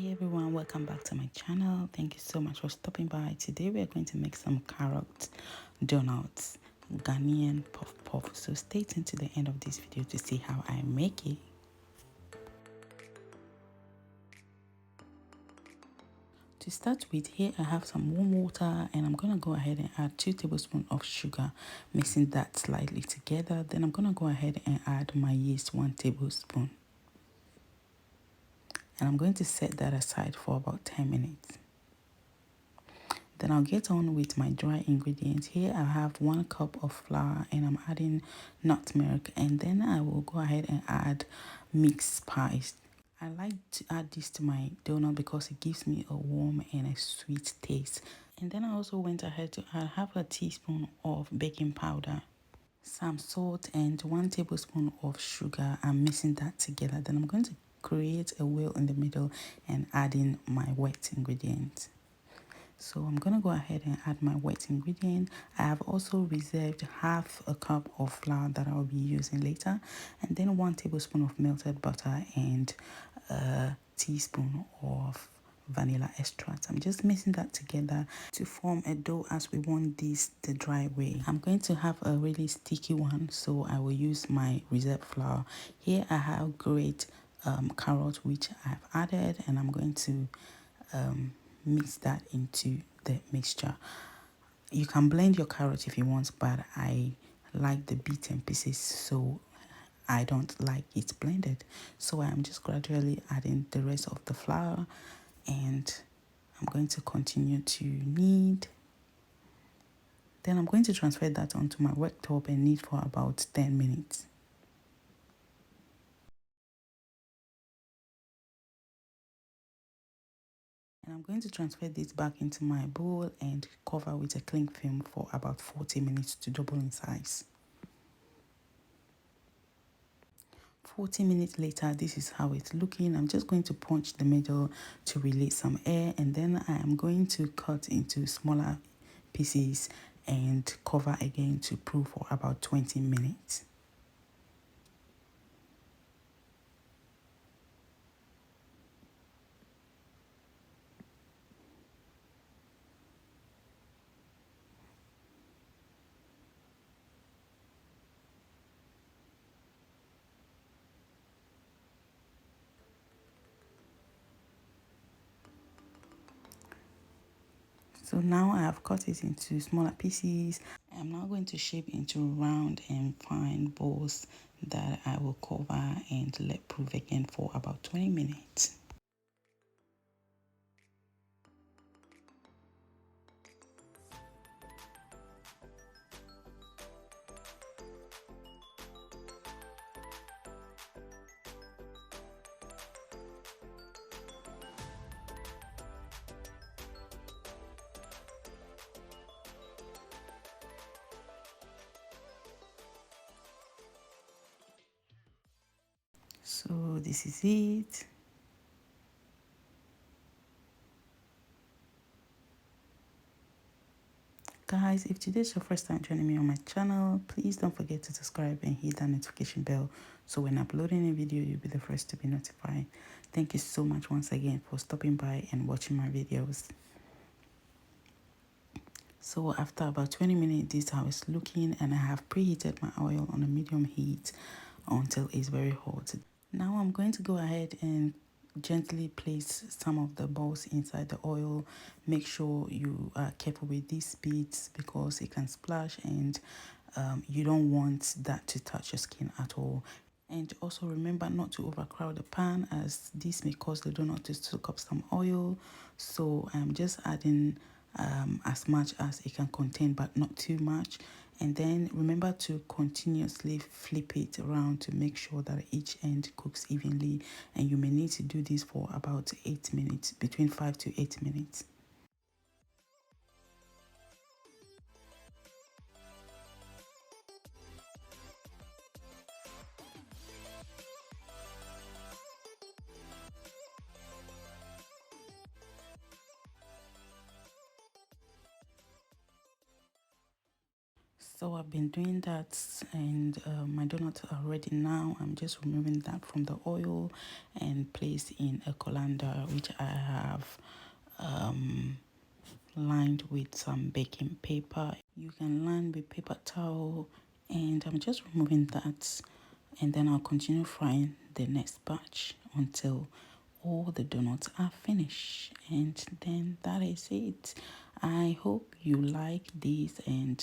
Hi everyone, welcome back to my channel. Thank you so much for stopping by. Today we are going to make some carrot donuts, Ghanaian puff. So stay tuned to the end of this video to see how I make it. To start with, here I have some warm water and I'm going to go ahead and add 2 tablespoons of sugar, mixing that slightly together. Then I'm going to go ahead and add my yeast, 1 tablespoon. And I'm going to set that aside for about 10 minutes. Then I'll get on with my dry ingredients. Here I have 1 cup of flour and I'm adding nutmeg, and then I will go ahead and add mixed spice. I like to add this to my donut because it gives me a warm and a sweet taste. And then I also went ahead to add half a teaspoon of baking powder, some salt, and 1 tablespoon of sugar. I'm mixing that together. Then I'm going to create a wheel in the middle and add in my wet ingredients. So I'm going to go ahead and add my wet ingredient. I have also reserved half a cup of flour that I'll be using later, and then 1 tablespoon of melted butter and a teaspoon of vanilla extract. I'm just mixing that together to form a dough as we want this the dry way. I'm going to have a really sticky one, so I will use my reserved flour. Here I have grated carrot which I've added, and I'm going to mix that into the mixture. You can blend your carrot if you want, but I like the beaten pieces, so I don't like it blended. So I'm just gradually adding the rest of the flour, and I'm going to continue to knead. Then I'm going to transfer that onto my worktop and knead for about 10 minutes. And I'm going to transfer this back into my bowl and cover with a cling film for about 40 minutes to double in size. 40 minutes later, this is how it's looking. I'm just going to punch the middle to release some air, and then I am going to cut into smaller pieces and cover again to brew for about 20 minutes. So now I have cut it into smaller pieces. I'm now going to shape into round and fine balls that I will cover and let proof again for about 20 minutes. So this is it. Guys, if today's your first time joining me on my channel, please don't forget to subscribe and hit that notification bell so when uploading a video, you'll be the first to be notified. Thank you so much once again for stopping by and watching my videos. So after about 20 minutes, this is how it's looking, and I have preheated my oil on a medium heat until it's very hot. Now I'm going to go ahead and gently place some of the balls inside the oil. Make sure you are careful with these bits because it can splash, and you don't want that to touch your skin at all. And also remember not to overcrowd the pan, as this may cause the donut to soak up some oil. So I'm just adding as much as it can contain, but not too much. And then remember to continuously flip it around to make sure that each end cooks evenly, and you may need to do this for about 8 minutes, between 5 to 8 minutes. So I've been doing that, and my donuts are ready now. I'm just removing that from the oil and place in a colander, which I have lined with some baking paper. You can line with paper towel, and I'm just removing that, and then I'll continue frying the next batch until all the donuts are finished. And then that is it. I hope you like this, and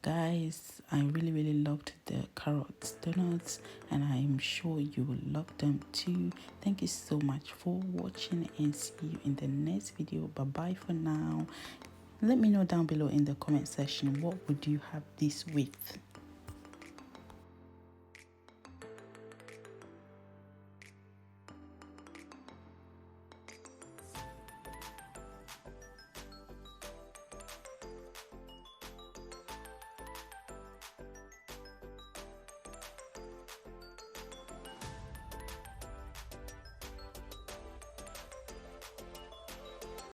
guys, I really loved the carrot donuts, and I'm sure you will love them too. Thank you so much for watching, and see you in the next video. Bye bye for now. Let me know down below in the comment section, what would you have this with?